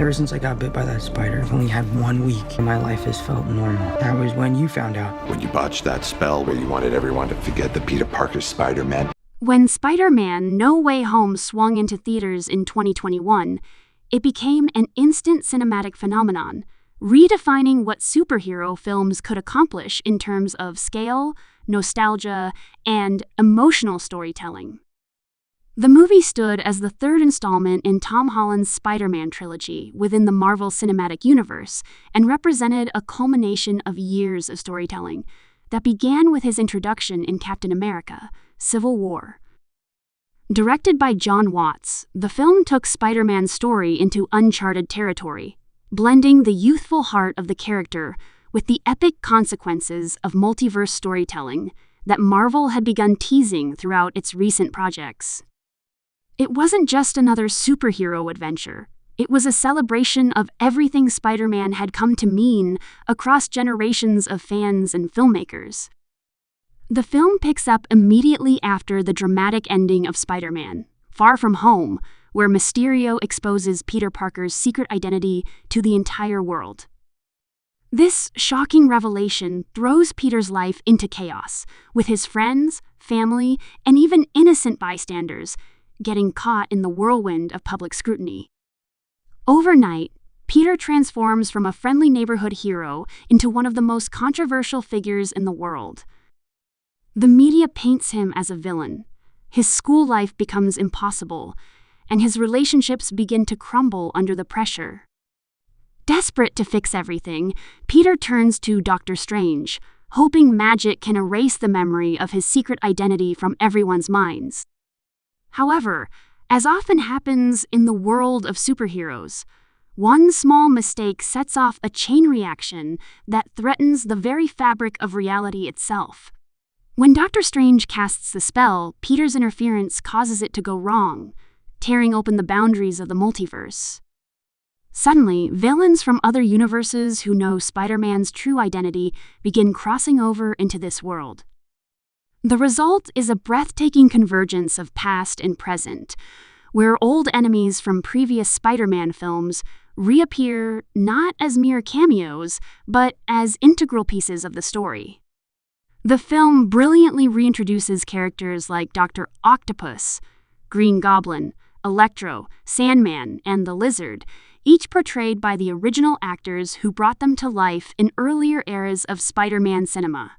Ever since I got bit by that spider, I've only had 1 week and my life has felt normal. That was when you found out. When you botched that spell where you wanted everyone to forget that Peter Parker's Spider-Man. When Spider-Man No Way Home swung into theaters in 2021, it became an instant cinematic phenomenon, redefining what superhero films could accomplish in terms of scale, nostalgia, and emotional storytelling. The movie stood as the third installment in Tom Holland's Spider-Man trilogy within the Marvel Cinematic Universe and represented a culmination of years of storytelling that began with his introduction in Captain America: Civil War. Directed by John Watts, the film took Spider-Man's story into uncharted territory, blending the youthful heart of the character with the epic consequences of multiverse storytelling that Marvel had begun teasing throughout its recent projects. It wasn't just another superhero adventure. It was a celebration of everything Spider-Man had come to mean across generations of fans and filmmakers. The film picks up immediately after the dramatic ending of Spider-Man: Far From Home, where Mysterio exposes Peter Parker's secret identity to the entire world. This shocking revelation throws Peter's life into chaos, with his friends, family, and even innocent bystanders getting caught in the whirlwind of public scrutiny. Overnight, Peter transforms from a friendly neighborhood hero into one of the most controversial figures in the world. The media paints him as a villain. His school life becomes impossible, and his relationships begin to crumble under the pressure. Desperate to fix everything, Peter turns to Dr. Strange, hoping magic can erase the memory of his secret identity from everyone's minds. However, as often happens in the world of superheroes, one small mistake sets off a chain reaction that threatens the very fabric of reality itself. When Dr. Strange casts the spell, Peter's interference causes it to go wrong, tearing open the boundaries of the multiverse. Suddenly, villains from other universes who know Spider-Man's true identity begin crossing over into this world. The result is a breathtaking convergence of past and present, where old enemies from previous Spider-Man films reappear not as mere cameos, but as integral pieces of the story. The film brilliantly reintroduces characters like Dr. Octopus, Green Goblin, Electro, Sandman, and the Lizard, each portrayed by the original actors who brought them to life in earlier eras of Spider-Man cinema.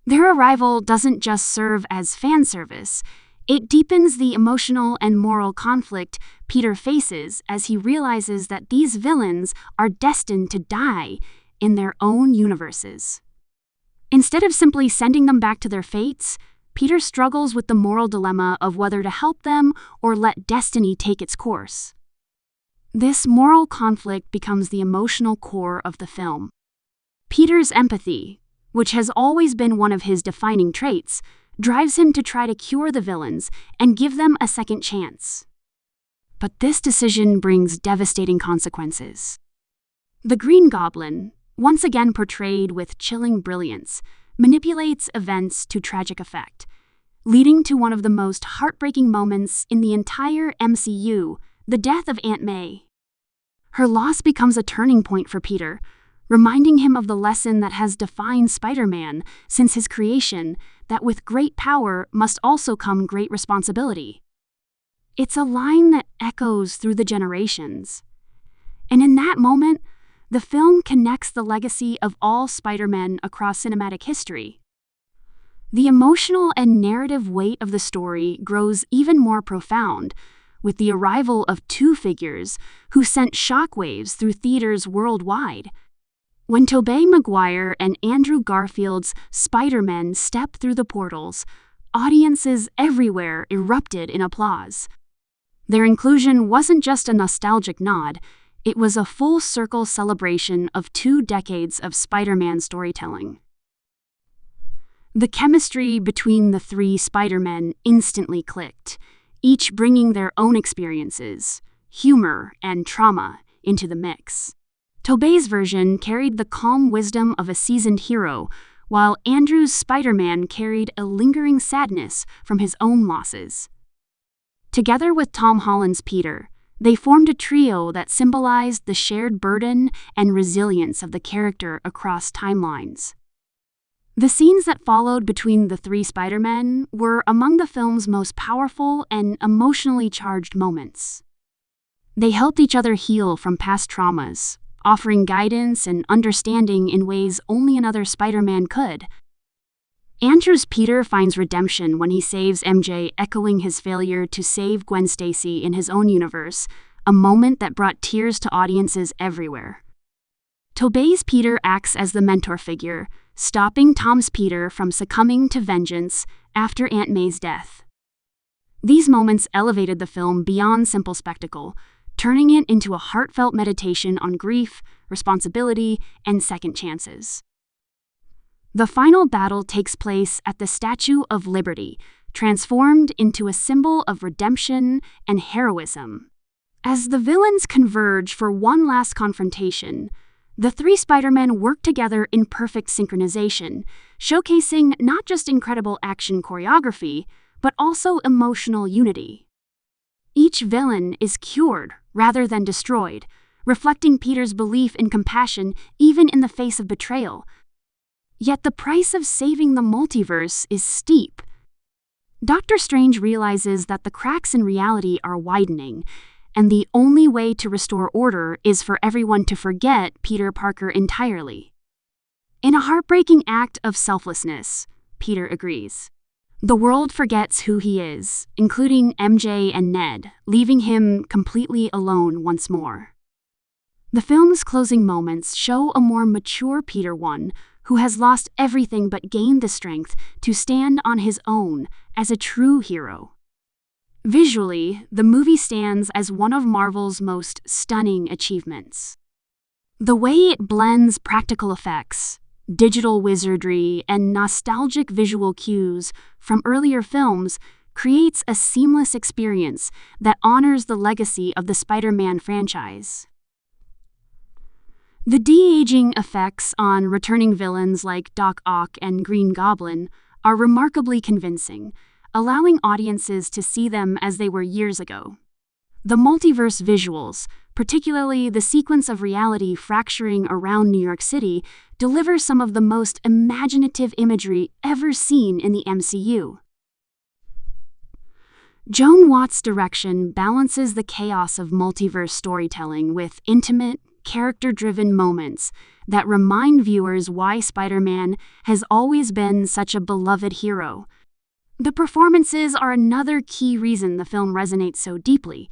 Their arrival doesn't just serve as fan service, it deepens the emotional and moral conflict Peter faces as he realizes that these villains are destined to die in their own universes. Instead of simply sending them back to their fates, Peter struggles with the moral dilemma of whether to help them or let destiny take its course. This moral conflict becomes the emotional core of the film. Peter's empathy, which has always been one of his defining traits, drives him to try to cure the villains and give them a second chance. But this decision brings devastating consequences. The Green Goblin, once again portrayed with chilling brilliance, manipulates events to tragic effect, leading to one of the most heartbreaking moments in the entire MCU, the death of Aunt May. Her loss becomes a turning point for Peter, reminding him of the lesson that has defined Spider-Man since his creation, that with great power must also come great responsibility. It's a line that echoes through the generations. And in that moment, the film connects the legacy of all Spider-Men across cinematic history. The emotional and narrative weight of the story grows even more profound, with the arrival of two figures who sent shockwaves through theaters worldwide. When Tobey Maguire and Andrew Garfield's Spider-Men stepped through the portals, audiences everywhere erupted in applause. Their inclusion wasn't just a nostalgic nod, it was a full-circle celebration of 2 decades of Spider-Man storytelling. The chemistry between the 3 Spider-Men instantly clicked, each bringing their own experiences, humor, and trauma into the mix. Tobey's version carried the calm wisdom of a seasoned hero, while Andrew's Spider-Man carried a lingering sadness from his own losses. Together with Tom Holland's Peter, They formed a trio that symbolized the shared burden and resilience of the character across timelines. The scenes that followed between the three Spider-Men were among the film's most powerful and emotionally charged moments. They helped each other heal from past traumas, offering guidance and understanding in ways only another Spider-Man could. Andrew's Peter finds redemption when he saves MJ, echoing his failure to save Gwen Stacy in his own universe, a moment that brought tears to audiences everywhere. Tobey's Peter acts as the mentor figure, stopping Tom's Peter from succumbing to vengeance after Aunt May's death. These moments elevated the film beyond simple spectacle, turning it into a heartfelt meditation on grief, responsibility, and second chances. The final battle takes place at the Statue of Liberty, transformed into a symbol of redemption and heroism. As the villains converge for one last confrontation, the three Spider-Men work together in perfect synchronization, showcasing not just incredible action choreography, but also emotional unity. Each villain is cured rather than destroyed, reflecting Peter's belief in compassion even in the face of betrayal. Yet the price of saving the multiverse is steep. Doctor Strange realizes that the cracks in reality are widening, and the only way to restore order is for everyone to forget Peter Parker entirely. In a heartbreaking act of selflessness, Peter agrees. The world forgets who he is, including MJ and Ned, leaving him completely alone once more. The film's closing moments show a more mature Peter, one who has lost everything but gained the strength to stand on his own as a true hero. Visually, the movie stands as one of Marvel's most stunning achievements. The way it blends practical effects, digital wizardry, and nostalgic visual cues from earlier films creates a seamless experience that honors the legacy of the Spider-Man franchise. The de-aging effects on returning villains like Doc Ock and Green Goblin are remarkably convincing, allowing audiences to see them as they were years ago. The multiverse visuals, particularly the sequence of reality fracturing around New York City, deliver some of the most imaginative imagery ever seen in the MCU. Joan Watt's direction balances the chaos of multiverse storytelling with intimate, character-driven moments that remind viewers why Spider-Man has always been such a beloved hero. The performances are another key reason the film resonates so deeply.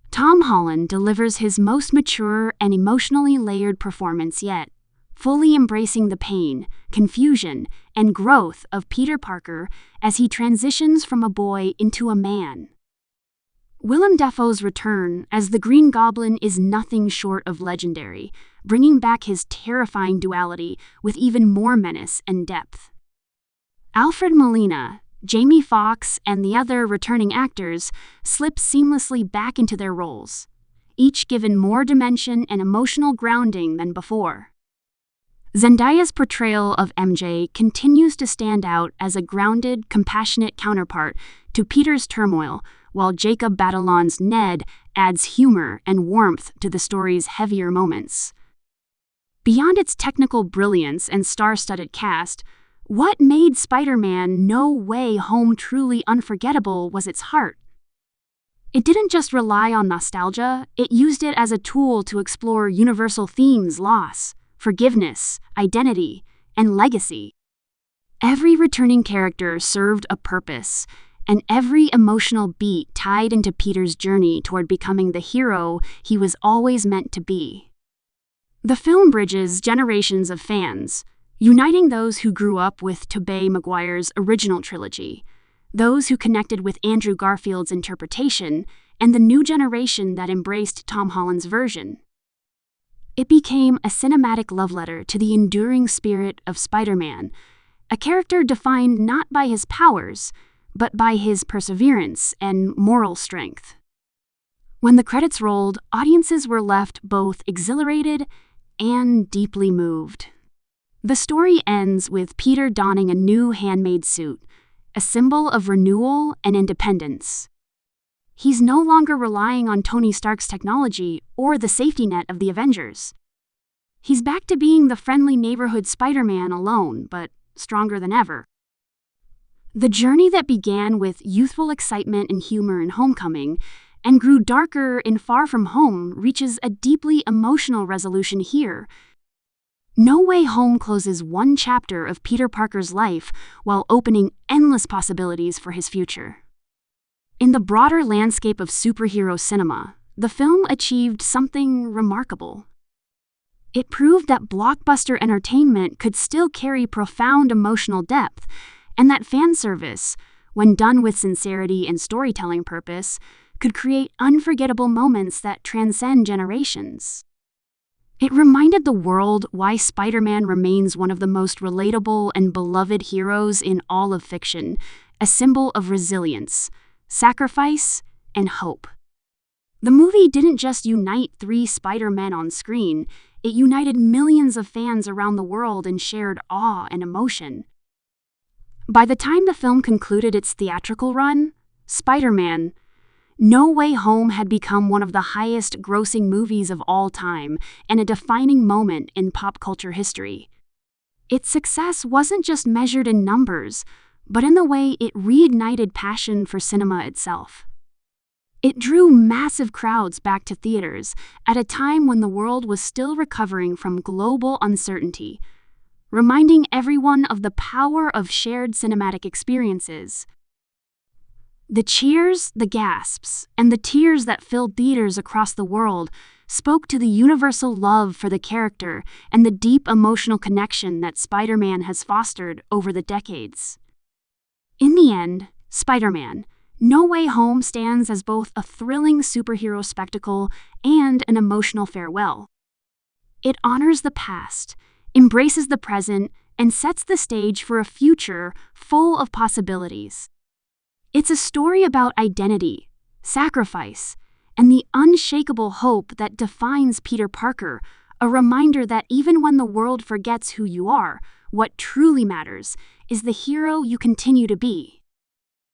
Tom Holland delivers his most mature and emotionally layered performance yet, fully embracing the pain, confusion, and growth of Peter Parker as he transitions from a boy into a man. Willem Dafoe's return as the Green Goblin is nothing short of legendary, bringing back his terrifying duality with even more menace and depth. Alfred Molina, Jamie Foxx, and the other returning actors slip seamlessly back into their roles, each given more dimension and emotional grounding than before. Zendaya's portrayal of MJ continues to stand out as a grounded, compassionate counterpart to Peter's turmoil, while Jacob Batalon's Ned adds humor and warmth to the story's heavier moments. Beyond its technical brilliance and star-studded cast, what made Spider-Man No Way Home truly unforgettable was its heart. It didn't just rely on nostalgia, it used it as a tool to explore universal themes: loss, forgiveness, identity, and legacy. Every returning character served a purpose, and every emotional beat tied into Peter's journey toward becoming the hero he was always meant to be. The film bridges generations of fans, uniting those who grew up with Tobey Maguire's original trilogy, those who connected with Andrew Garfield's interpretation, and the new generation that embraced Tom Holland's version. It became a cinematic love letter to the enduring spirit of Spider-Man, a character defined not by his powers, but by his perseverance and moral strength. When the credits rolled, audiences were left both exhilarated and deeply moved. The story ends with Peter donning a new handmade suit, a symbol of renewal and independence. He's no longer relying on Tony Stark's technology or the safety net of the Avengers. He's back to being the friendly neighborhood Spider-Man alone, but stronger than ever. The journey that began with youthful excitement and humor in Homecoming and grew darker in Far From Home reaches a deeply emotional resolution here. No Way Home closes one chapter of Peter Parker's life while opening endless possibilities for his future. In the broader landscape of superhero cinema, the film achieved something remarkable. It proved that blockbuster entertainment could still carry profound emotional depth, and that fan service, when done with sincerity and storytelling purpose, could create unforgettable moments that transcend generations. It reminded the world why Spider-Man remains one of the most relatable and beloved heroes in all of fiction, a symbol of resilience, sacrifice, and hope. The movie didn't just unite 3 Spider-Men on screen, it united millions of fans around the world in shared awe and emotion. By the time the film concluded its theatrical run, Spider-Man: No Way Home had become one of the highest-grossing movies of all time and a defining moment in pop culture history. Its success wasn't just measured in numbers, but in the way it reignited passion for cinema itself. It drew massive crowds back to theaters at a time when the world was still recovering from global uncertainty, reminding everyone of the power of shared cinematic experiences. The cheers, the gasps, and the tears that filled theaters across the world spoke to the universal love for the character and the deep emotional connection that Spider-Man has fostered over the decades. In the end, Spider-Man: No Way Home stands as both a thrilling superhero spectacle and an emotional farewell. It honors the past, embraces the present, and sets the stage for a future full of possibilities. It's a story about identity, sacrifice, and the unshakable hope that defines Peter Parker, a reminder that even when the world forgets who you are, what truly matters is the hero you continue to be.